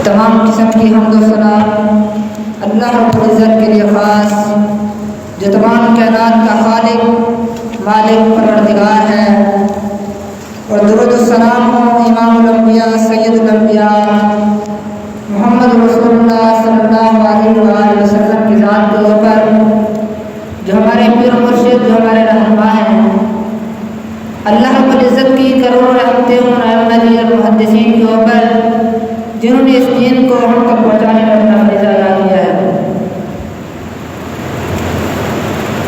تمام قسم کی حمد و ثنا اللہ رب العزت کے لیے خاص، جو تمام کائنات کا خالق مالک پروردگار ہے، اور درود و سلام ہو امام الانبیاء سید الانبیاء محمد رسول اللہ صلی اللہ علیہ وآلہ وسلم کی ذات کے اوپر، جو ہمارے پیر و مرشد، جو ہمارے رہنما ہیں۔ اللہ رب العزت کی کروڑوں رحمتیں ہوں ائمہ اور محدثین کے اوپر، جنہوں نے اس دین کو ہم تک پہنچانے میں اپنا فریضہ ادا کیا ہے۔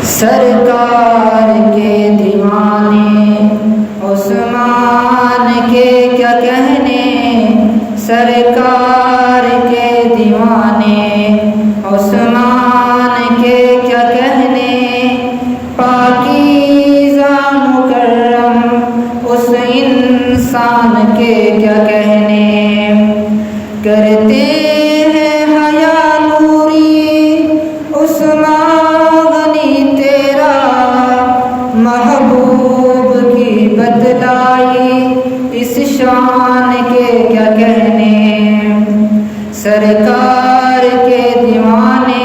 سرکار کے دیوانے عثمان کے کیا کہنے، سرکار کے دیوانے عثمان کے کیا کہنے، پاکیزہ مکرم اس انسان کے کیا کہنے، کرتے ہیں حیا نوری عثمان غنی تیرا، محبوب کی بدلائی اس شان کے کیا کہنے، سرکار کے دیوانے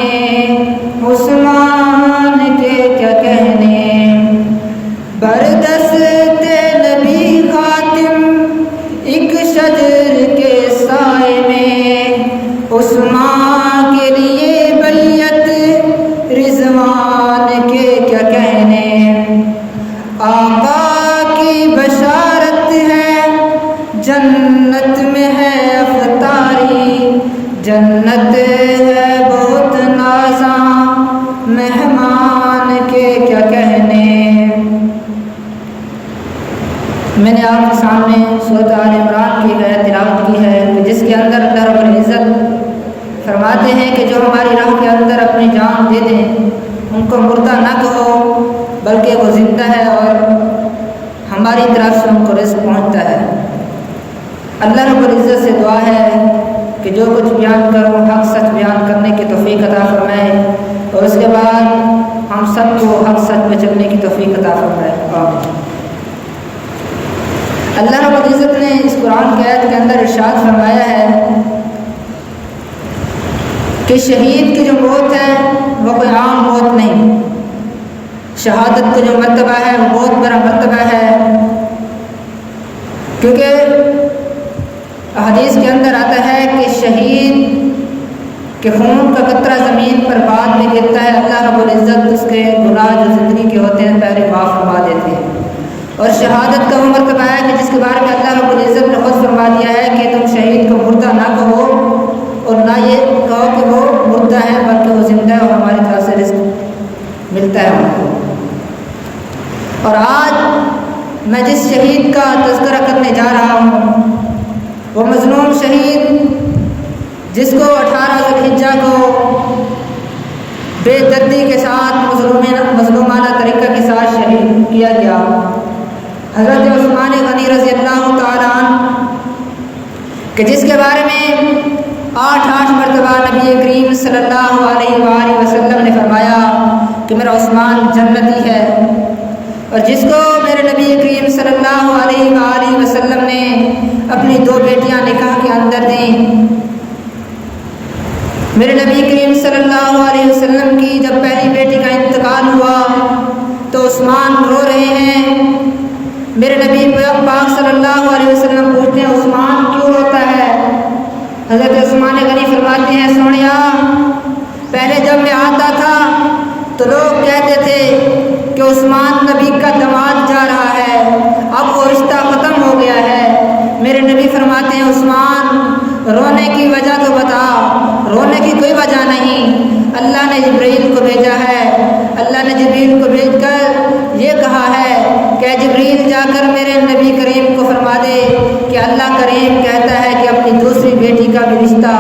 عثمان کے کیا کہنے، بردست نبی خاتم ایک شجر کے سائے میں، عثمان کے لیے بیعت رضوان کے کیا کہنے، آقا کی بشارت ہے جنت میں ہے افطاری، جنت ہے بہت نازاں مہمان کے کیا کہنے۔ میں نے آپ کے سامنے سورۃ آل عمران کی آیت تلاوت کی ہے کہ جس کے اندر اللہ رب العزت فرماتے ہیں کہ جو ہماری راہ کے اندر اپنی جان دے دیں ان کو مردہ نہ کہو بلکہ وہ زندہ ہے اور ہماری طرف سے ان کو رزق پہنچتا ہے۔ اللہ رب العزت سے دعا ہے کہ جو کچھ بیان کروں حق سچ بیان کرنے کی توفیق عطا فرمائے، اور اس کے بعد ہم سب کو حق سچ میں چلنے کی توفیق عطا فرمائے۔ آمین۔ اللہ رب العزت نے اس قرآن کی آیت کے اندر ارشاد فرمایا ہے کہ شہید کی جو موت ہے وہ کوئی عام موت نہیں، شہادت کا جو مرتبہ ہے وہ بہت بڑا مرتبہ ہے، کیونکہ حدیث کے اندر آتا ہے کہ شہید کہ خون کا قطرہ زمین پر بعد میں گرتا ہے، اللہ رب العزت اس کے گناہ جو زندگی کے ہوتے ہیں پہلے معاف فرما دیتے ہیں، اور شہادت کا وہ مرتبہ ہے کہ جس کے بارے میں اللہ رب العزت نے خود فرما دیا ہے کہ تم شہید کو مردہ نہ کہو اور نہ یہ کہو کہ وہ مردہ ہے بلکہ وہ زندہ ہے اور ہماری طرف سے رزق ملتا ہے ان کو۔ اور آج میں جس شہید کا تذکرہ کرنے جا رہا ہوں وہ مظلوم شہید جس کو 18 ذوالحجہ کو بے دردی کے ساتھ مظلومانہ طریقہ کے ساتھ شہید کیا گیا، حضرت عثمان غنی رضی اللہ تعالیٰ عنہ، کہ جس کے بارے میں 8 مرتبہ نبی کریم صلی اللہ علیہ وآلہ وسلم نے فرمایا کہ میرا عثمان جنتی ہے، اور جس کو میرے نبی کریم صلی اللہ علیہ وآلہ وسلم نے اپنی 2 بیٹیاں نکاح کے اندر دیں۔ میرے نبی کریم صلی اللہ علیہ وسلم کی جب پہلی بیٹی کا انتقال ہوا تو عثمان رو رہے ہیں، میرے نبی پاک صلی اللہ علیہ وسلم پوچھتے ہیں عثمان کیوں روتا ہے؟ حضرت عثمان غنی فرماتے ہیں سونیا، پہلے جب میں آتا تھا تو لوگ کہتے تھے کہ عثمان نبی کا داماد جا رہا ہے، اب وہ رشتہ ختم ہو گیا ہے۔ میرے نبی فرماتے ہیں عثمان رونے کی وجہ تو بتا، رونے کی کوئی وجہ نہیں، اللہ نے جبرائیل کو بھیجا ہے، اللہ نے جبرائیل کو بھیج کر یہ کہا ہے کہ جبرائیل جا کر میرے نبی کریم کو فرما دے کہ اللہ کریم کہتا ہے کہ اپنی دوسری بیٹی کا بھی رشتہ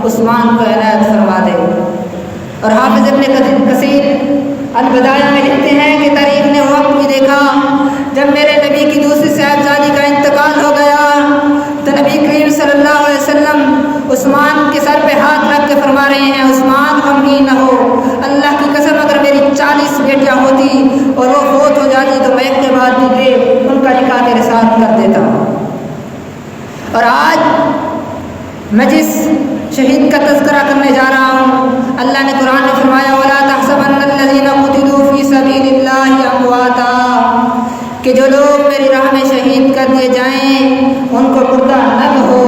عثمان کو عنایت فرما دے۔ اور حافظ ابن کثیر البدایہ میں لکھتے ہیں کہ تاریخ نے وہ وقت بھی دیکھا جب میرے نبی کی دوسری صاحبزادی کا انتقال ہو گیا تو نبی کریم صلی اللہ علیہ وسلم عثمان کے سر پہ ہاتھ رکھ کے فرما رہے ہیں عثمان غمگین نہ ہو، اللہ کی قسم اگر میری 40 بیٹیاں ہوتی اور وہ فوت ہو جاتی تو میں ایک کے بعد دوسرے ان کا نکاح تیرے ساتھ کر دیتا۔ اور آج میں جس شہید کا تذکرہ کرنے جا رہا ہوں، اللہ نے قرآن میں فرمایا وَلَا تَحْسَبَنَّ الَّذِينَ قُتِلُوا فِي سَبِيلِ اللَّهِ أَمْوَاتًا، کہ جو لوگ میری راہ میں شہید کر دیے جائیں ان کو مردہ نہ کہو۔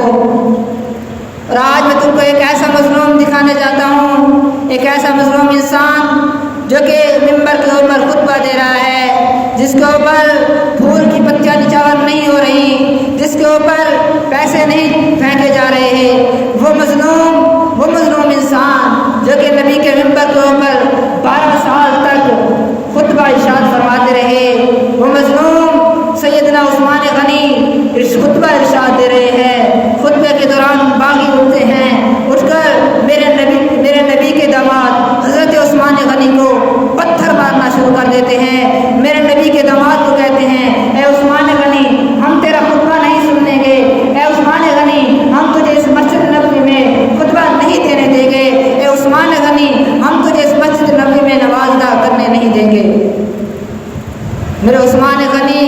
اور آج میں تم کو ایک ایسا مظلوم دکھانے جاتا ہوں، ایک ایسا مظلوم انسان جو کہ ممبر کے اوپر خطبہ دے رہا ہے، جس کے اوپر پھول کی پتیاں نچھاور نہیں ہو رہی، جس کے اوپر پیسے نہیں پھینکے جا رہے ہیں، وہ مظلوم انسان جو کہ نبی کے ممبر کے اوپر 12 سال تک خطبہ ارشاد فرماتے رہے، وہ مظلوم سیدنا عثمان غنی خطبہ ارشاد دے رہے ہیں۔ خطبے کے دوران باغی اٹھتے ہیں، اٹھ کر میرے نبی کے داماد حضرت عثمان غنی کو پتھر مارنا شروع کر دیتے ہیں۔ میرے نبی کے داماد کو کہتے ہیں اے عثمان غنی ہم تیرا خطبہ نہیں سننے گے، اے عثمان غنی ہم تجھے اس مسجد نبوی میں خطبہ نہیں دینے دیں گے، اے عثمان غنی ہم تجھے اس مسجد نبوی میں نماز ادا کرنے نہیں دیں گے۔ میرے عثمان غنی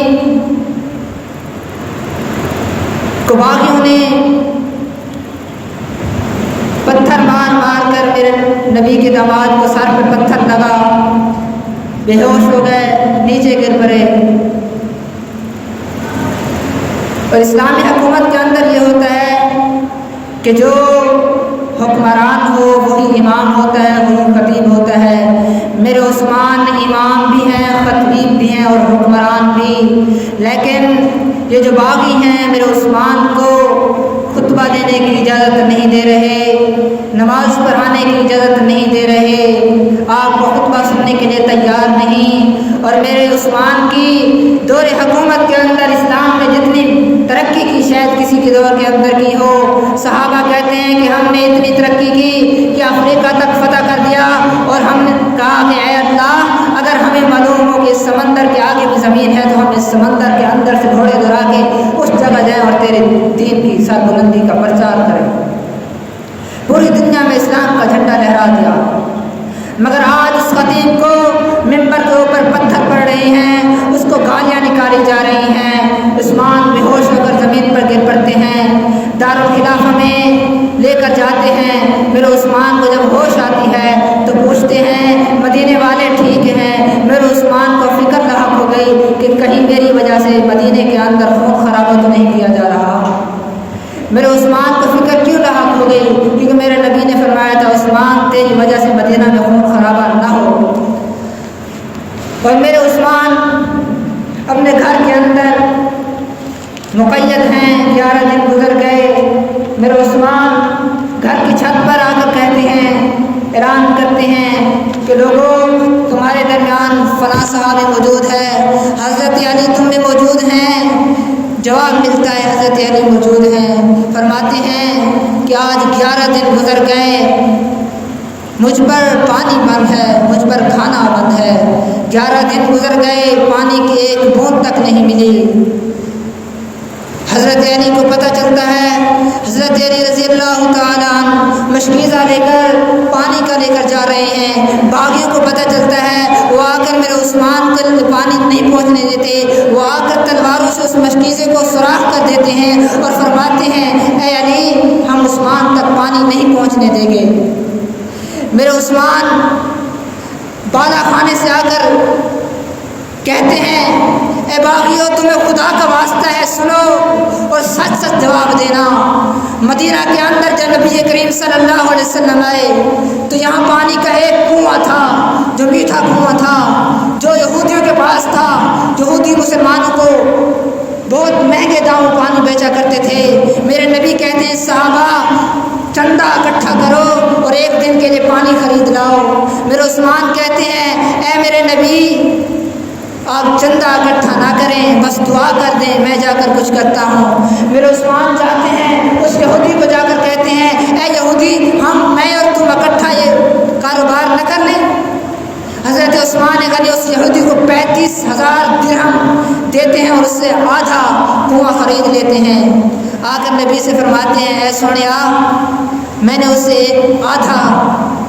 کو باغیوں نے پتھر مار کر میرے نبی کے داماد کو سر پہ پتھر لگا، بے ہوش ہو گئے، نیچے گر پڑے۔ اور اسلامی حکومت کے اندر یہ ہوتا ہے کہ جو حکمران ہو وہی امام ہوتا ہے، وہی خطیب ہوتا ہے۔ میرے عثمان امام بھی ہیں، خطیب بھی ہیں اور حکمران بھی، لیکن یہ جو باغی ہیں میرے عثمان کو خطبہ دینے کی اجازت نہیں دے رہے، نماز پڑھانے کی اجازت نہیں دے رہے، آپ کو خطبہ سننے کے لیے تیار نہیں۔ اور میرے عثمان کی دور حکومت کے اندر اسلام میں جتنی ترقی کی شاید کسی کے دور کے اندر کی ہو۔ صحابہ کہتے ہیں کہ ہم نے اتنی ترقی کی کہ افریقہ تک فتح کر دیا، اور ہم نے کہا کہ اے اللہ اگر ہمیں معلوم ہو کہ اس سمندر کے آگے بھی زمین ہے تو ہم اس سمندر کے اندر سے گھوڑے دوڑا کے اس جگہ جائیں اور تیرے دین کی سربلندی کا پرچار کریں۔ پوری دنیا میں اسلام کا جھنڈا لہرا دیا، مگر آج اس خطیب کو ممبر کے اوپر پتھر پڑ رہے ہیں، اس کو گالیاں نکالی جا رہی ہیں، عثمان بے ہوش ہو کر زمین پر گر پڑتے ہیں، دارالخلافہ میں لے کر جاتے ہیں۔ میرے عثمان کو جب ہوش آتی ہے تو پوچھتے ہیں مدینے والے ٹھیک ہیں؟ میرے عثمان کو فکر لاحق ہو گئی کہ کہیں میری وجہ سے مدینے کے اندر خون خرابہ تو نہیں کیا جا رہا۔ میرے عثمان کو فکر کیوں لاحق ہو گئی؟ کیونکہ میرے نبی نے فرمایا تھا عثمان تیری وجہ سے مدینہ میں خون خرابہ نہ ہو۔ اور میرے عثمان اپنے گھر کے اندر مقید ہیں، 11 دن گزر گئے۔ میرے عثمان گھر کی چھت پر آ کر کہتے ہیں، اعلان کرتے ہیں کہ لوگوں تمہارے درمیان فلاں صحابی موجود ہے، حضرت علی تم میں موجود ہیں؟ جواب ملتا ہے حضرت علی موجود ہیں۔ فرماتے ہیں کہ آج 11 دن گزر گئے، مجھ پر پانی بند ہے، مجھ پر کھانا بند ہے، 11 دن گزر گئے، پانی کی ایک بوند تک نہیں ملی۔ حضرت علی کو پتہ چلتا ہے، حضرت علی رضی اللہ تعالیٰ عنہ مشکیزہ لے کر پانی کا لے کر جا رہے ہیں۔ باغیوں کو پتہ چلتا ہے، وہ آ کر میرے عثمان کو پانی نہیں پہنچنے دیتے، وہ آ کر تلواروں سے اس مشکیزے کو سوراخ کر دیتے ہیں اور فرماتے ہیں اے علی ہم عثمان تک پانی نہیں پہنچنے دیں گے۔ میرے عثمان بالا خانے سے آ کر کہتے ہیں اے باغیوں تمہیں خدا کا واسطہ ہے سنو اور سچ سچ جواب دینا۔ مدینہ کے اندر جب نبی کریم صلی اللہ علیہ وسلم آئے تو یہاں پانی کا ایک کنواں تھا جو میٹھا کنواں تھا، جو یہودیوں کے پاس تھا۔ یہودی مسلمانوں کو بہت مہنگے داموں پانی بیچا کرتے تھے۔ میرے نبی کہتے ہیں صحابہ چندہ اکٹھا کرو اور ایک دن کے لیے پانی خرید لاؤ۔ میرے عثمان کہتے ہیں اے میرے نبی آپ چندہ اکٹھا نہ کریں، بس دعا کر دیں، میں جا کر کچھ کرتا ہوں۔ میرے عثمان جاتے ہیں، اس یہودی کو جا کر کہتے ہیں اے یہودی میں اور تم اکٹھا یہ کاروبار نہ کر لیں۔ حضرت عثمان غنی اس یہودی کو 35,000 درہم دیتے ہیں اور اس سے آدھا کنواں خرید لیتے ہیں۔ آ کر نبی سے فرماتے ہیں اے سونیا میں نے اسے آدھا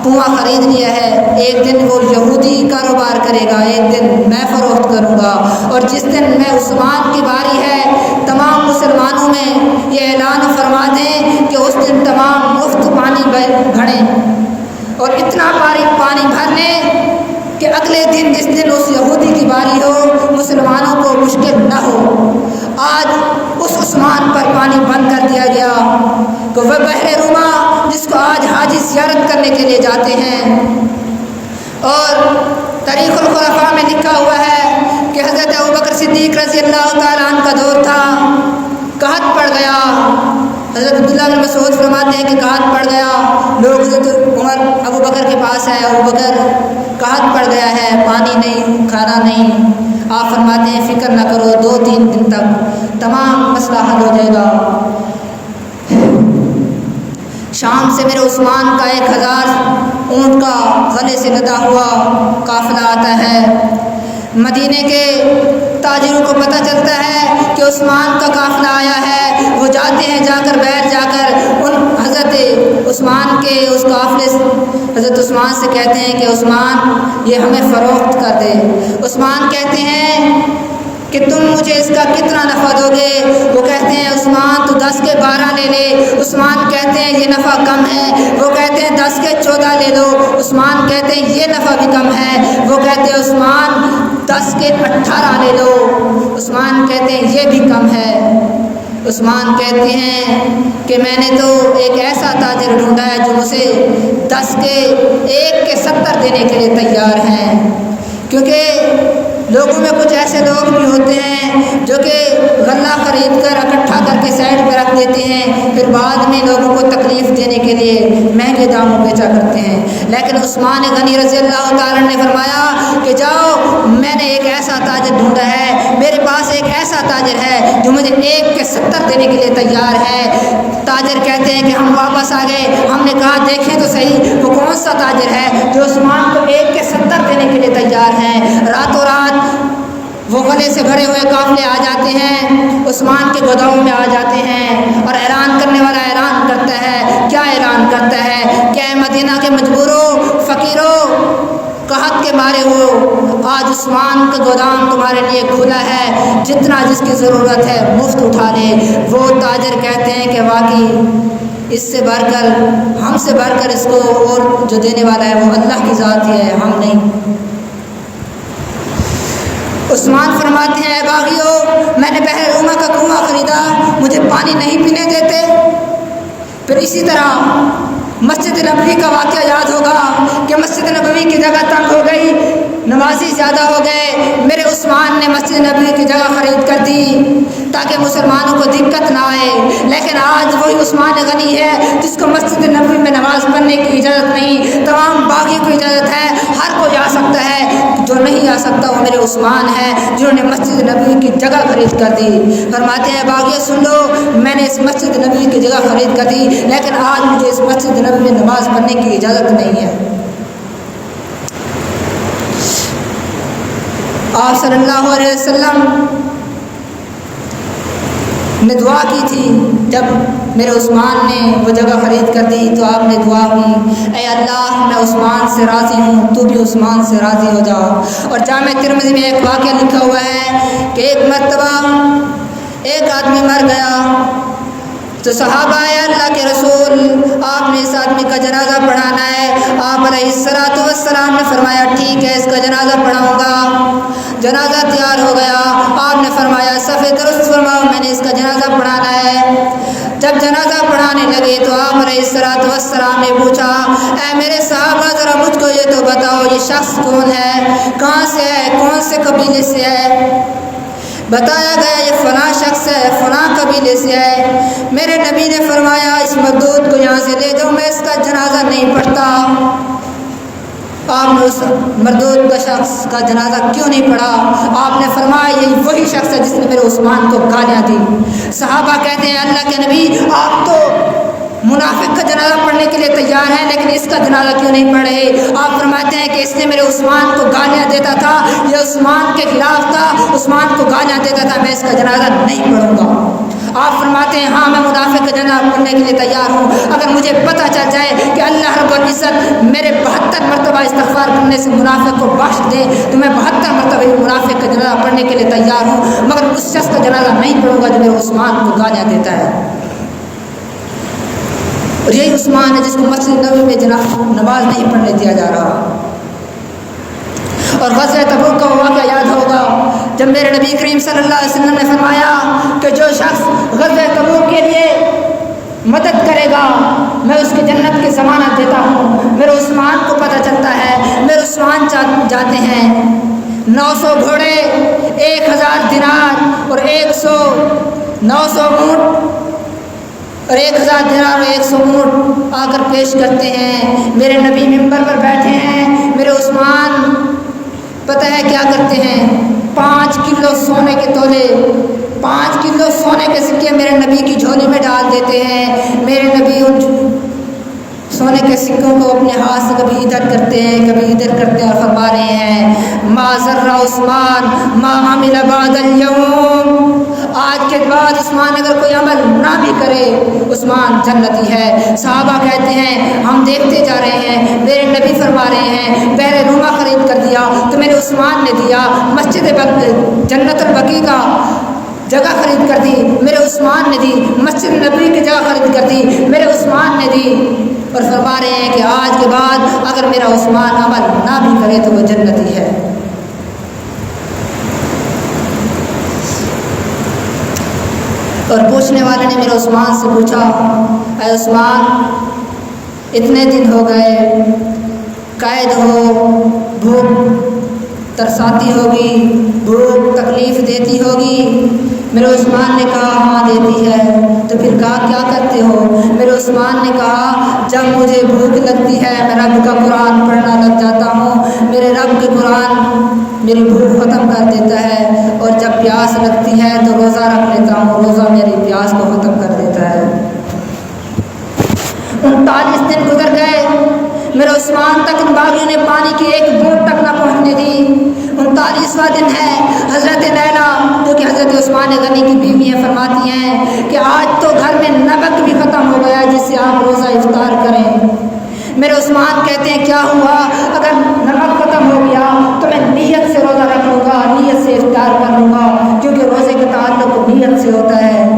کنواں خرید لیا ہے، ایک دن وہ یہودی کاروبار کرے گا، ایک دن میں فروخت کروں گا، اور جس دن میں عثمان کی باری ہے تمام مسلمانوں میں یہ اعلان فرما دیں کہ اس دن تمام جاتے ہیں۔ اور تاریخ الخلفاء میں لکھا ہوا ہے کہ حضرت ابوبکر صدیق رضی اللہ تعالیٰ عنہ کا دور تھا، قحط پڑ گیا۔ حضرت عبداللہ بن مسعود فرماتے ہیں کہ قحط پڑ گیا، لوگ حضرت عمر ابوبکر کے پاس آئے، ابوبکر قحط پڑ گیا ہے، پانی نہیں، کھانا نہیں۔ آپ فرماتے ہیں فکر نہ کرو، 2-3 دن تک تمام مسئلہ حل ہو جائے گا۔ شام سے میرے عثمان کا 1000 اونٹ کا غلے سے لدا ہوا قافلہ آتا ہے۔ مدینے کے تاجروں کو پتہ چلتا ہے کہ عثمان کا قافلہ آیا ہے، وہ جاتے ہیں، جا کر بیٹھ جا کر ان حضرت عثمان کے اس قافلے سے حضرت عثمان سے کہتے ہیں کہ عثمان یہ ہمیں فروخت کر دے۔ عثمان کہتے ہیں کہ تم مجھے اس کا کتنا نفع دو گے؟ وہ کہتے ہیں عثمان تو 10 کے 12 لے لے۔ عثمان کہتے ہیں یہ نفع کم ہے۔ وہ کہتے ہیں 10 کے 14 لے لو۔ عثمان کہتے ہیں یہ نفع بھی کم ہے۔ وہ کہتے ہیں عثمان 10 کے 18 لے لو۔ عثمان کہتے ہیں یہ بھی کم ہے۔ عثمان کہتے ہیں کہ میں نے تو ایک ایسا تاجر ڈھونڈا ہے جو مجھے 10 کے 1 کے 70 دینے کے لیے تیار ہیں، کیونکہ لوگوں میں کچھ ایسے لوگ بھی ہوتے ہیں جو کہ غلہ خرید کر اکٹھا کر کے سائڈ پہ رکھ دیتے ہیں، پھر بعد میں لوگوں کو تکلیف دینے کے لیے مہنگے داموں بیچا کرتے ہیں۔ لیکن عثمان غنی رضی اللہ تعالیٰ نے فرمایا کہ جاؤ، میں نے ایک ایسا تاجر ڈھونڈا ہے، میرے پاس ایک ایسا تاجر ہے جو مجھے 1 کے 70 دینے کے لیے تیار ہے۔ تاجر کہتے ہیں کہ ہم واپس آ گئے، ہم نے کہا دیکھیں تو صحیح وہ کون سا تاجر ہے جو عثمان کو 1 کے 70 دینے کے لیے تیار ہے۔ راتوں رات وہ غلے سے بھرے ہوئے قافلے آ جاتے ہیں، عثمان کے گوداؤں میں آ جاتے ہیں، اور اعلان کرنے والا اعلان کرتا ہے۔ کیا اعلان کرتا ہے کہ اے مدینہ کے مجبوروں، فقیروں، قحط کے مارے ہو، آج عثمان کا گودام تمہارے لیے کھلا ہے، جتنا جس کی ضرورت ہے مفت اٹھا لے۔ وہ تاجر کہتے ہیں کہ واقعی اس سے بڑھ کر، ہم سے بڑھ کر اس کو اور جو دینے والا ہے وہ اللہ کی ذات ہی ہے، ہم نہیں۔ عثمان فرماتے ہیں اے باغیوں، میں نے بحر روما کا کنواں خریدا، مجھے پانی نہیں پینے دیتے۔ پھر اسی طرح مسجد نبوی کا واقعہ یاد ہوگا کہ مسجد نبوی کی جگہ تنگ ہو گئی، نمازی زیادہ ہو گئے، میرے عثمان نے مسجد نبوی کی جگہ خرید کر دی تاکہ مسلمانوں کو دقت نہ آئے۔ لیکن آج وہی عثمان غنی ہے جس کو مسجد نبوی میں نماز پڑھنے کی اجازت نہیں، تمام باغی کو اجازت ہے، ہر کوئی آ سکتا ہے، جو نہیں آ سکتا وہ میرے عثمان ہے جنہوں نے مسجد نبوی کی جگہ خرید کر دی۔ فرماتے ہیں باغی سن لو، میں نے اس مسجد نبوی کی جگہ خرید کر دی، لیکن آج مجھے اس مسجد نبوی میں نماز پڑھنے کی اجازت نہیں ہے۔ آپ صلی اللہ علیہ وسلم نے دعا کی تھی، جب میرے عثمان نے وہ جگہ خرید کر دی تو آپ نے دعا کی، اے اللہ میں عثمان سے راضی ہوں، تو بھی عثمان سے راضی ہو جاؤ۔ اور جامع ترمذی میں ایک واقعہ لکھا ہوا ہے کہ ایک مرتبہ ایک آدمی مر گیا تو صحابہ اے اللہ کے رسول، آپ نے اس آدمی کا جنازہ پڑھانا ہے۔ آپ علیہ الصلوۃ والسلام نے فرمایا ٹھیک ہے، اس کا جنازہ پڑھاؤں گا۔ جنازہ تیار ہو گیا، آپ نے فرمایا صف درست فرماؤ، میں نے اس کا جنازہ پڑھانا ہے۔ جب جنازہ پڑھانے لگے تو آپ علیہ الصلوۃ والسلام نے پوچھا اے میرے صحابہ ذرا مجھ کو یہ تو بتاؤ یہ شخص کون ہے، کہاں سے ہے، کون سے قبیلے سے ہے؟ بتایا گیا یہ فلاں شخص ہے، فلاں قبیلے سے ہے۔ میرے نبی نے فرمایا اس مردود کو یہاں سے لے جاؤ، میں اس کا جنازہ نہیں پڑھتا۔ آپ نے اس مردود کا شخص کا جنازہ کیوں نہیں پڑھا؟ آپ نے فرمایا یہ وہی شخص ہے جس نے میرے عثمان کو گالیاں دی۔ صحابہ کہتے ہیں اللہ کے نبی آپ تو منافق کا جنازہ پڑھنے کے لیے تیار ہیں، لیکن اس کا جنازہ کیوں نہیں پڑھ رہے؟ آپ فرماتے ہیں کہ اس نے میرے عثمان کو گالیاں دیتا تھا، یہ عثمان کے خلاف تھا، عثمان کو گالیاں دیتا تھا، میں اس کا جنازہ نہیں پڑھوں گا۔ آپ فرماتے ہیں ہاں میں منافق کا جنازہ پڑھنے کے لیے تیار ہوں، اگر مجھے پتہ چل جائے کہ اللہ رب العزت میرے 72 مرتبہ استغفار کرنے سے منافق کو بخش دے تو میں 72 مرتبہ منافق کا جنازہ پڑھنے کے لیے تیار ہوں، مگر اس شخص کا جنازہ نہیں پڑھوں گا جو میرے عثمان کو گالیاں دیتا ہے۔ اور یہی عثمان ہے جس کو مسجد نبوی میں نماز نہیں پڑھنے دیا جا رہا۔ اور غزوہ تبوک کا واقعہ یاد ہوگا جب میرے نبی کریم صلی اللہ علیہ وسلم نے فرمایا کہ جو شخص غزوہ تبوک کے لیے مدد کرے گا میں اس کی جنت کی ضمانت دیتا ہوں۔ میرے عثمان کو پتہ چلتا ہے، میرے عثمان جاتے ہیں 900 گھوڑے، 1000 دینار اور 900 اونٹ اور 1000 دینار اور 100 اونٹ آ کر پیش کرتے ہیں۔ میرے نبی منبر پر بیٹھے ہیں، میرے عثمان پتہ ہے کیا کرتے ہیں؟ 5 کلو سونے کے تولے، 5 کلو سونے کے سکے میرے نبی کی جھولی میں ڈال دیتے ہیں۔ میرے نبی ان سونے کے سکوں کو اپنے ہاتھ سے کبھی ادھر کرتے ہیں، کبھی ادھر کرتے ہیں اور فرما رہے ہیں ما ضر عثمان ما عمل بعد اليوم، آج کے بعد عثمان اگر کوئی عمل نہ بھی کرے عثمان جنتی ہے۔ صحابہ کہتے ہیں ہم دیکھتے جا رہے ہیں، میرے نبی فرما رہے ہیں پہلے روما خرید کر دیا تو میرے عثمان نے دیا، مسجد جنت البقیع کا جگہ خرید کر دی میرے عثمان نے دی، مسجد نبوی کی جگہ خرید کر دی میرے عثمان نے دی، اور فرما رہے ہیں کہ آج کے بعد اگر میرا عثمان عمل نہ بھی کرے تو وہ جنتی ہے۔ اور پوچھنے والے نے میرے عثمان سے پوچھا اے عثمان اتنے دن ہو گئے، قید ہو، بھوک ترساتی ہوگی، بھوک تکلیف دیتی ہوگی؟ میرے عثمان نے کہا ہاں دیتی ہے۔ تو پھر کہا کیا کرتے ہو؟ میرے عثمان نے کہا جب مجھے بھوک لگتی ہے میں رب کا قرآن پڑھنا لگ جاتا ہوں، میرے رب کے قرآن میری بھوک ختم کر دیتا ہے، اور جب پیاس لگتی ہے تو روزہ رکھ لیتا ہوں، روزہ میری پیاس کو ختم کر دیتا ہے۔ 39 دن گزر گئے، میرے عثمان تک ان باغیوں نے پانی کی ایک بوند تک نہ پہنچنے دی۔ 39واں دن ہے، حضرت لیلا جو کہ حضرت عثمان غنی کی بیوی ہیں فرماتی ہیں کہ آج تو گھر میں نمک بھی ختم ہو گیا جس سے آپ روزہ افطار کریں۔ میرے عثمان کہتے ہیں کیا ہوا؟ اگر نمک ختم ہو گیا تو میں نیت سے روزہ رکھ لوں گا، نیت سے افطار کر لوں گا، کیونکہ روزے کا تعلق نیت سے ہوتا ہے۔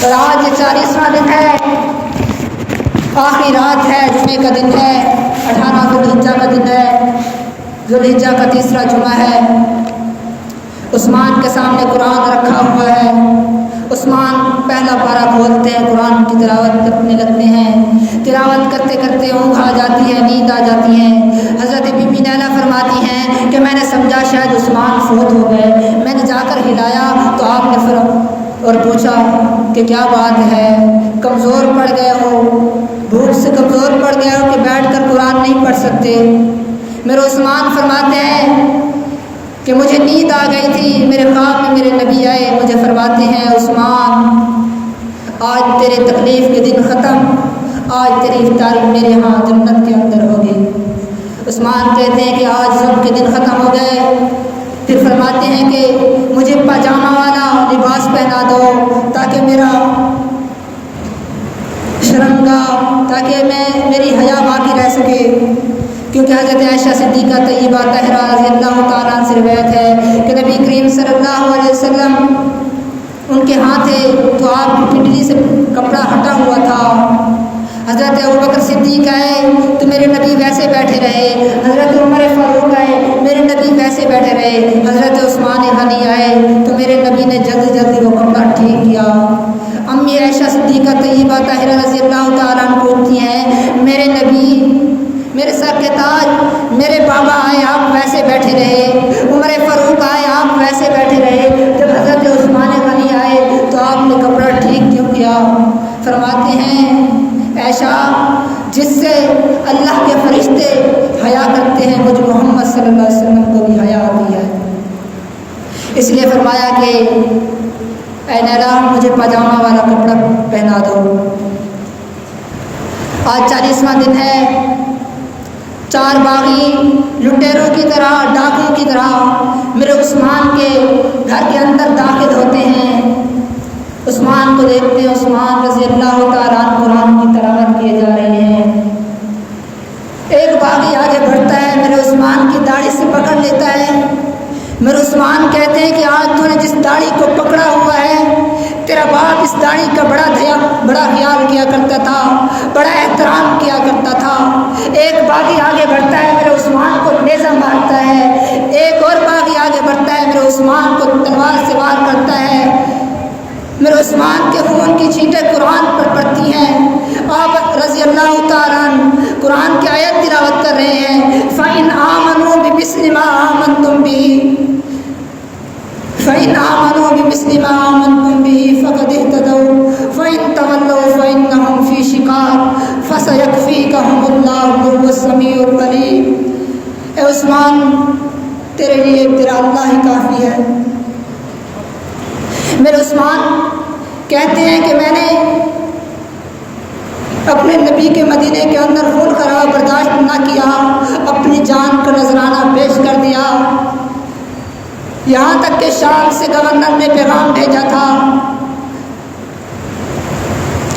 اور آج 40واں دن ہے، آخری رات ہے، جمعے کا دن ہے، 18 ذوالحجہ کا دن ہے، ذوالحجہ کا تیسرا جمعہ ہے۔ عثمان کے سامنے قرآن رکھا ہوا ہے، عثمان پہلا پارہ کھولتے ہیں، قرآن کی تلاوت کرنے لگتے ہیں، تلاوت کرتے کرتے اونگ آ جاتی ہے، نیند آ جاتی ہے۔ حضرت بی بی نینا فرماتی ہیں کہ میں نے سمجھا شاید عثمان فوت ہو گئے، میں نے جا کر ہلایا تو آپ نے اور پوچھا کہ کیا بات ہے، کمزور پڑ گئے ہو، بھوک سے کمزور پڑ گئے ہو کہ بیٹھ کر قرآن نہیں پڑھ سکتے؟ میرے عثمان فرماتے ہیں کہ مجھے نیند آ گئی تھی، میرے خواب میں میرے نبی آئے، مجھے فرماتے ہیں عثمان آج تیرے تکلیف کے دن ختم، آج تیری افطاری میرے ہاں جنت کے اندر ہوگی۔ عثمان کہتے ہیں کہ آج ظلم کے دن ختم ہو گئے۔ پھر فرماتے ہیں کہ مجھے پاجامہ والا لباس پہنا دو تاکہ میرا شرمگا، تاکہ میری حیا باقی رہ سکے، کیونکہ حضرت عائشہ صدیقہ طیبہ طاہرہ رضی اللہ تعالیٰ عنہ سے روایت ہے کہ نبی کریم صلی اللہ علیہ وسلم ان کے ہاں تھے تو آپ کی پنڈلی سے کپڑا ہٹا ہوا تھا۔ حضرت ابوبکر صدیق آئے تو میرے نبی ویسے بیٹھے رہے، حضرت عمر فاروق آئے میرے نبی ویسے بیٹھے رہے، حضرت عثمان غنی آئے تو میرے نبی نے جلدی جلدی وہ کپڑا ٹھیک کیا۔ امی عائشہ صدیقہ طیبہ طاہرہ رضی اللہ تعالیٰ عنہ پوچھتی ہیں میرے نبی، میرے سر کے تاج، میرے بابا آئے آپ ویسے بیٹھے رہے، عمر فاروق آئے آپ ویسے بیٹھے رہے، جب حضرت عثمان غنی آئے تو آپ نے کپڑا ٹھیک کیوں کیا؟ فرماتے ہیں عائشہ جس سے اللہ کے فرشتے حیا کرتے ہیں مجھ محمد صلی اللہ علیہ وسلم کو بھی حیا آتی ہے، اس لیے فرمایا کہ اے نیلا مجھے پاجامہ والا کپڑا پہنا دو۔ آج 40واں دن ہے، 4 باغی لٹیروں کی طرح، ڈاکوں کی طرح میرے عثمان کے گھر کے اندر داخل ہوتے ہیں، عثمان کو دیکھتے ہیں، عثمان رضی اللہ تعالیٰ عنہ قرآن کی تلاوت کیے جا رہے ہیں۔ ایک باغی آگے بڑھتا ہے، میرے عثمان کی داڑھی سے پکڑ لیتا ہے، میرے عثمان کہتے ہیں کہ آج تو نے جس داڑھی کو پکڑا ہوا ہے تیرا باپ اس داڑھی کا بڑا خیال کیا کرتا تھا، بڑا احترام کیا کرتا تھا۔ ایک باغی آگے بڑھتا ہے، میرے عثمان کو نیزہ مارتا ہے، ایک اور باغی آگے بڑھتا ہے، میرے عثمان کو تلوار سے وار کرتا ہے، میرے عثمان کے خون کی چھینٹیں قرآن پر پڑتی ہیں۔ آپ رضی اللہ تعالیٰ عنہ عثمان تیرے لیے تیرا اللہ ہی کافی ہے۔ میرے عثمان کہتے ہیں کہ میں نے اپنے نبی کے مدینے کے اندر خون خراب برداشت نہ کیا، اپنی جان کا نذرانہ پیش کر دیا، یہاں تک کہ شام سے گورنر نے پیغام بھیجا تھا۔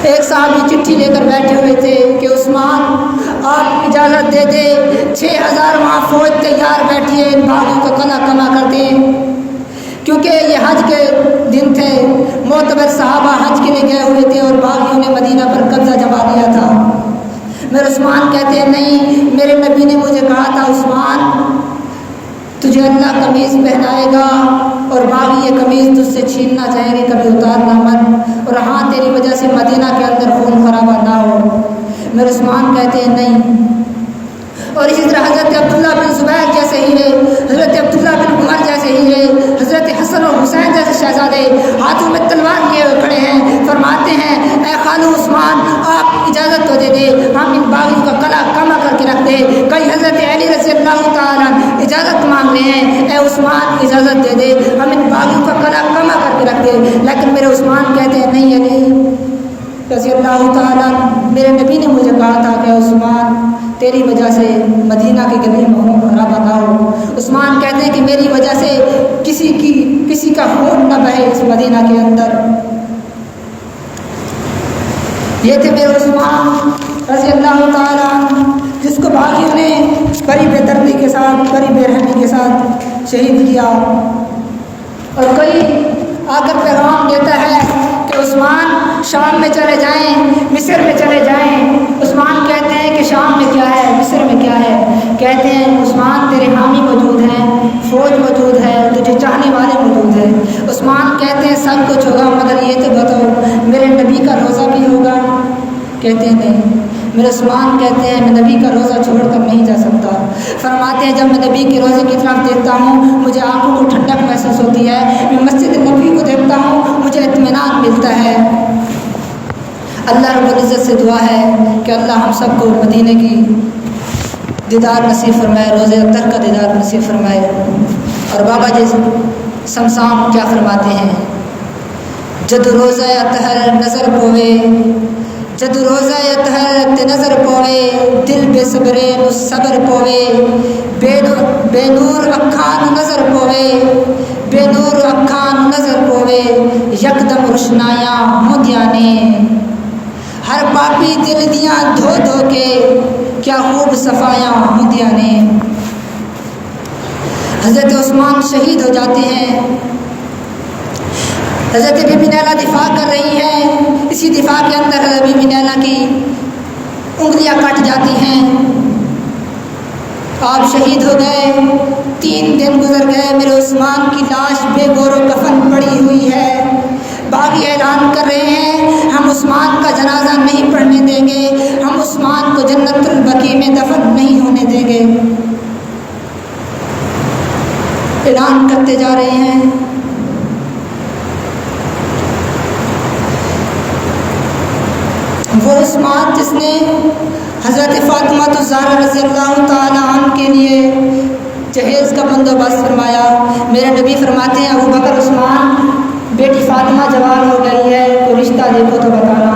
ایک صحابی چٹھی لے کر بیٹھے ہوئے تھے کہ عثمان آپ اجازت دے دے 6000 وہاں فوج تیار بیٹھی ہے، ان بھاگوں کا کلا کما کر دیں، کیونکہ یہ حج کے دن تھے، معتبر صحابہ حج کے لیے گئے ہوئے تھے اور باغیوں نے مدینہ پر قبضہ جما لیا تھا۔ میرے عثمان کہتے ہیں نہیں، میرے نبی نے مجھے کہا تھا عثمان تجھے اللہ قمیض پہنائے گا اور باغی یہ قمیض تجھ سے چھیننا چاہیں گے، کبھی اتارنا مت، اور ہاں تیری وجہ سے مدینہ کے اندر خون خرابہ نہ ہو۔ میرے عثمان کہتے ہیں نہیں۔ اور اسی طرح حضرت عبداللہ بن زبیر جیسے ہیرے، حضرت عبداللہ بن عمر جیسے ہیرے، حضرت حسن اور حسین جیسے شہزادے ہاتھوں میں تلوار لیے ہوئے کھڑے ہیں، فرماتے ہیں اے خالو عثمان آپ اجازت تو دے دے، ہم ان باغیوں کا کلا کما کر کے رکھ دے۔ کئی حضرت علی رضی اللہ تعالیٰ اجازت مانگ رہے ہیں، اے عثمان اجازت دے دے، ہم ان باغیوں کا کلا کما کر کے رکھ دے، لیکن میرے عثمان کہتے ہیں نہیں علی رضی اللہ تعالیٰ، میرے نبی نے مجھے کہا تھا کہ عثمان تیری وجہ سے مدینہ کی گلی میں خون خرابہ نہ ہو۔ عثمان کہتے ہیں کہ میری وجہ سے کسی کا خون نہ بہے اس مدینہ کے اندر۔ یہ تھے میرے عثمان رضی اللہ تعالیٰ جس کو باغیوں نے بڑی بے دردی کے ساتھ، بڑی بے رحمی کے ساتھ شہید کیا۔ اور کوئی آ کر پیغام دیتا ہے کہ عثمان شام میں چلے جائیں، مصر میں چلے جائیں۔ عثمان کہتے ہیں کہ شام میں کیا ہے، مصر میں کیا ہے؟ کہتے ہیں عثمان تیرے حامی موجود ہیں، فوج موجود ہے، تجھے چاہنے والے موجود ہیں۔ عثمان کہتے ہیں سب کچھ ہوگا مگر یہ تو بتاؤ میرے نبی کا روزہ بھی ہوگا؟ کہتے ہیں نہیں۔ میرے عثمان کہتے ہیں میں نبی کا روزہ چھوڑ کر نہیں جا سکتا۔ فرماتے ہیں جب میں نبی کے روزے کی طرف دیکھتا ہوں مجھے آنکھوں کو ٹھنڈک محسوس ہوتی ہے، میں مسجد نبی کو دیکھتا ہوں مجھے اطمینان ملتا ہے۔ اللہ رب العزت سے دعا ہے کہ اللہ ہم سب کو مدینے کی دیدار نصیب فرمائے، روزے اطہر کا دیدار نصیب فرمائے۔ اور بابا جی سمسام کیا فرماتے ہیں؟ جد روزہ اطہر نظر پوے، جد روزہ اطہر تے نظر پوے، دل بے صبرے نو صبر پوے، بے نور اکھان نظر پوے، بے نور اکھان نظر پوے، یکدم روشنایاں ہوندیاں نے، ہر پاپی دل دیاں دھو دھو کے کیا خوب صفایاں ہوندیاں نے۔ حضرت عثمان شہید ہو جاتے ہیں، حضرت بی بی نیلہ دفاع کر رہی ہے، اسی دفاع کے اندر حضرت بی بی نیلہ کی انگلیاں کٹ جاتی ہیں، آپ شہید ہو گئے۔ 3 دن گزر گئے، میرے عثمان کی لاش بے گور و کفن پڑی ہوئی ہے۔ باغی اعلان کر رہے ہیں ہم عثمان کا جنازہ نہیں پڑھنے دیں گے، ہم عثمان کو جنت البقیع میں دفن نہیں ہونے دیں گے۔ اعلان کرتے جا رہے ہیں۔ وہ عثمان جس نے حضرت فاطمہ الزہرا رضی اللہ تعالیٰ عنہ کے لیے جہیز کا بندوبست فرمایا۔ میرے نبی فرماتے ہیں ابو بکر عثمان بیٹی فاطمہ جوان ہو گئی ہے، کوئی رشتہ دیکھو تو بتانا۔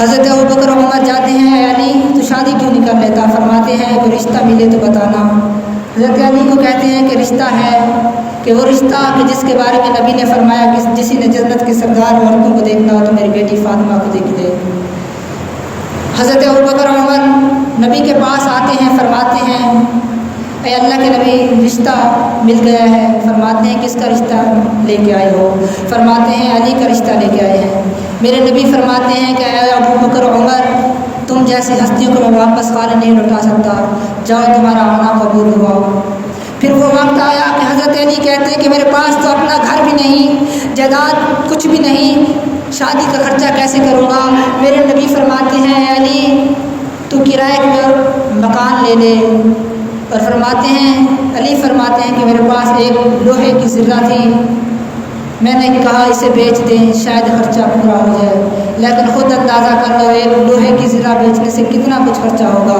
حضرت ابو بکر عمر جاتے ہیں اے علی تو شادی کیوں نہیں کر لیتا؟ فرماتے ہیں کوئی رشتہ ملے تو بتانا۔ حضرت علی کو کہتے ہیں کہ رشتہ ہے، کہ وہ رشتہ کہ جس کے بارے میں نبی نے فرمایا کہ جسی نے جنت کے سردار عورتوں کو دیکھنا ہو تو میری بیٹی فاطمہ کو دیکھ لے۔ حضرت ابو بکر عمر نبی کے پاس آتے ہیں، فرماتے ہیں اے اللہ کے نبی رشتہ مل گیا ہے۔ فرماتے ہیں کس کا رشتہ لے کے آئے ہو؟ فرماتے ہیں علی کا رشتہ لے کے آئے ہیں۔ میرے نبی فرماتے ہیں کہ اے ابو بکر عمر تم جیسی ہستیوں کو میں واپس خالی نہیں لوٹا سکتا، جاؤ تمہارا آنا قبول ہوا۔ پھر وہ وقت آیا کہ حضرت علی کہتے ہیں کہ میرے پاس تو اپنا گھر بھی نہیں، جائیداد کچھ بھی نہیں، شادی کا خرچہ کیسے کروں گا؟ میرے نبی فرماتے ہیں اے علی تو کرائے پر مکان لے لے۔ اور فرماتے ہیں علی فرماتے ہیں کہ میرے پاس ایک لوہے کی ذرہ تھی، میں نے کہا اسے بیچ دیں شاید خرچہ پورا ہو جائے، لیکن خود اندازہ کر لو ایک لوہے کی زرہ بیچنے سے کتنا کچھ خرچہ ہوگا،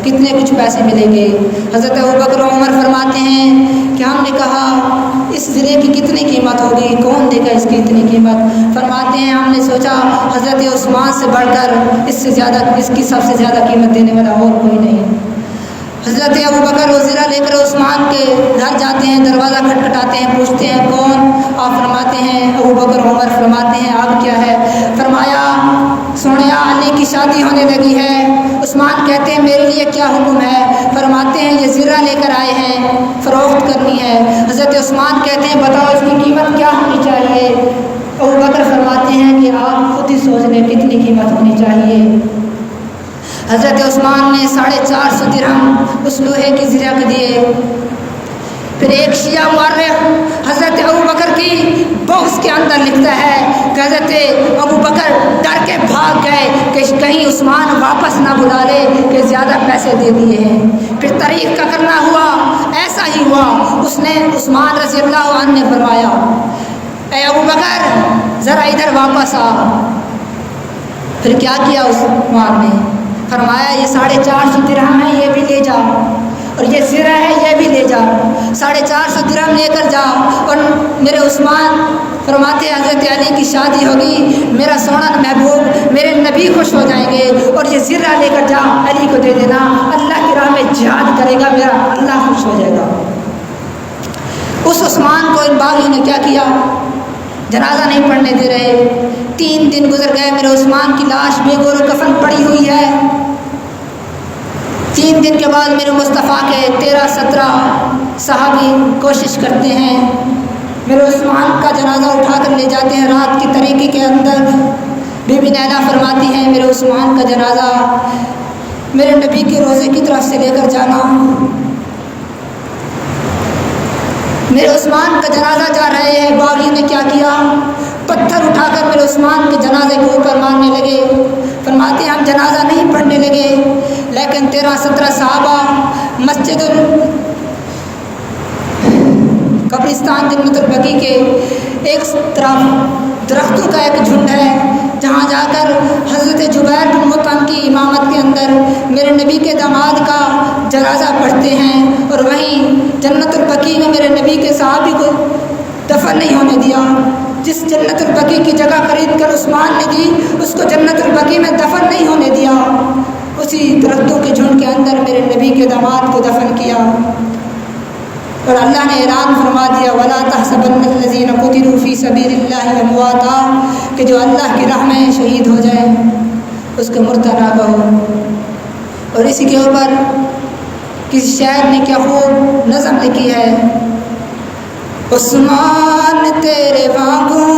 کتنے کچھ پیسے ملیں گے۔ حضرت ابوبکر و عمر فرماتے ہیں کہ ہم نے کہا اس زرے کی کتنی قیمت ہوگی، کون دے گا اس کی اتنی قیمت؟ فرماتے ہیں ہم نے سوچا حضرت عثمان سے بڑھ کر اس کی سب سے زیادہ قیمت دینے والا اور کوئی نہیں۔ حضرت ابوبکر وہ زرہ لے کر عثمان کے گھر جاتے ہیں، دروازہ کھٹکھٹاتے ہیں، پوچھتے ہیں کون؟ آپ فرماتے ہیں ابوبکر عمر فرماتے ہیں آپ کیا ہے؟ فرمایا سنیا علی کی شادی ہونے لگی ہے۔ عثمان کہتے ہیں میرے لیے کیا حکم ہے؟ فرماتے ہیں یہ زرہ لے کر آئے ہیں، فروخت کرنی ہے۔ حضرت عثمان کہتے ہیں بتاؤ اس کی قیمت کیا ہونی چاہیے؟ ابوبکر فرماتے ہیں کہ آپ خود ہی سوچ لیں کتنی قیمت ہونی چاہیے۔ حضرت عثمان نے 450 درہم اس لوہے کی زرہ کو دیے۔ پھر ایک شیعہ مورخ حضرت ابوبکر کی بغض کے اندر لکھتا ہے کہ حضرت ابوبکر ڈر کے بھاگ گئے کہ کہیں عثمان واپس نہ بلا لے کہ زیادہ پیسے دے دیے ہیں۔ پھر تاریخ کا کرنا ہوا، ایسا ہی ہوا۔ اس نے عثمان رضی اللہ عنہ نے فرمایا اے ابوبکر ذرا ادھر واپس آ۔ پھر کیا کیا عثمان نے؟ فرمایا یہ 450 درہم ہے یہ بھی لے جا، اور یہ زرہ ہے یہ بھی لے جا، 450 درہم لے کر جا۔ اور میرے عثمان فرماتے حضرت علی کی شادی ہوگی، میرا سونا محبوب میرے نبی خوش ہو جائیں گے، اور یہ زرہ لے کر جا علی کو دے دینا، اللہ کی راہ میں جہاد کرے گا، میرا اللہ خوش ہو جائے گا۔ اس عثمان کو ان باغیوں نے کیا کیا؟ جنازہ نہیں پڑھنے دے رہے۔ 3 دن گزر گئے، میرے عثمان کی لاش بے گور و کفن پڑی ہوئی ہے۔ 3 دن کے بعد میرے مصطفیٰ کے 13-17 صحابی کوشش کرتے ہیں، میرے عثمان کا جنازہ اٹھا کر لے جاتے ہیں رات کی تاریکی کے اندر۔ بی بی نیلہ فرماتی ہیں میرے عثمان کا جنازہ میرے نبی کے روزے کی طرف سے لے کر جانا۔ میرے عثمان کا جنازہ جا رہے ہیں، باغی نے کیا کیا؟ پتھر اٹھا کر میرے عثمان کے جنازے کے اوپر مارنے لگے۔ فرماتے ہیں ہم جنازہ نہیں پڑھنے لگے، لیکن 13-17 صحابہ مسجد قبرستان جنت البقیع کے ایک طرف درختوں کا ایک جھنڈ ہے، جہاں جا کر حضرت جبیر بن مطعم کی امامت کے اندر میرے نبی کے داماد کا جنازہ پڑھتے ہیں، اور وہیں جنت البقیع میں میرے نبی کے صحابی کو دفن نہیں ہونے دیا۔ جس جنت البقیع کی جگہ خرید کر عثمان نے دی، اس کو جنت البقیع میں دفن نہیں ہونے دیا، اسی درختوں کے جھنڈ کے اندر میرے نبی کے داماد کو دفن کیا۔ اور اللہ نے اعلان فرما دیا وَلَا تَحْسَبَنَّ الَّذِينَ قُتِلُوا فِي سَبِيلِ اللَّهِ أَمْوَاتًا، کہ جو اللہ کی راہ میں شہید ہو جائے اس کو مردہ نہ کہو۔ اور اسی کے اوپر کسی شاعر نے کیا خوب نظم لکھی ہے، عثمان تیرے وانگوں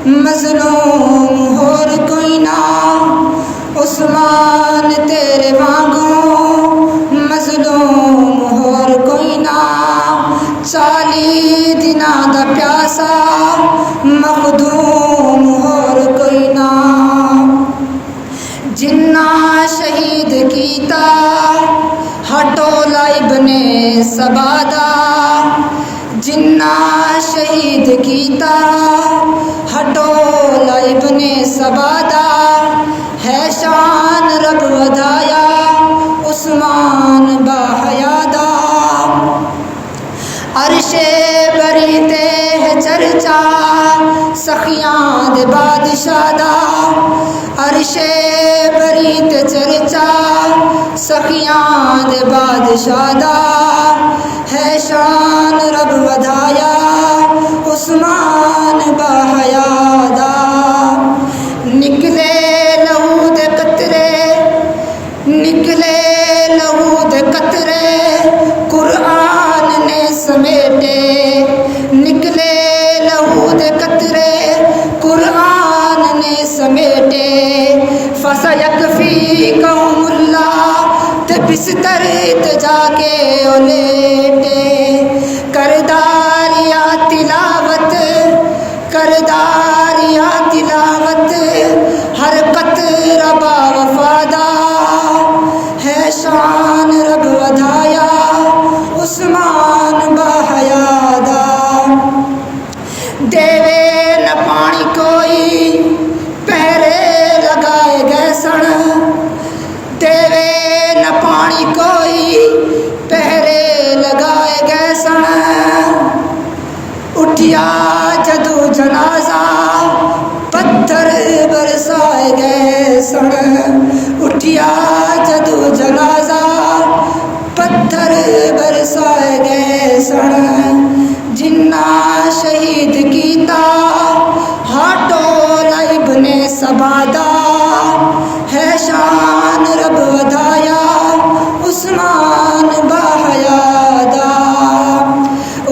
مظلوم اور کوئی نہ، عثمان تیرے وانگوں مظلوم اور کوئی نہ، 40 دناں دا پیاسا مخدوم اور کوئی نہ، جنہ شہید کیتا ہٹولا ابن سبادہ، جنہ شہید کیتا ہٹولا ابن سبادہ، ہے شان رب ودایا عثمان با حیادہ، عرش بری تے ہے چرچا سخیاں دے بادشاہ دا، عرش بری تے چرچا سخیاں دے بادشاہ دا، ہے شان رب ودایا عثمان با حیادہ، نکلے لہو دے قطرے، نکلے لہو دے قطرے قرآن نے سمیٹے، نکلے لہو دے قطرے قرآن نے سمیٹے، فَسَيَكْفِيكَهُمُ اللَّهُ تے بستر جا کے اولیٹے، کرداریا تلاوت، کرداریا تلاوت، ہر قطرہ با وفادہ، ہے شان رب ودایا عثمان با حیادہ، دیوے نہ پانی کوئی پہرے فرمادا ہے شان رب ودایا عثمان باحیادا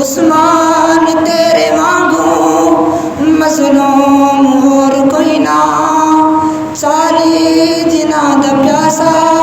عثمان تیرے وانگوں مظلوم اور کوئی نہ 40 دناں دا پیاسا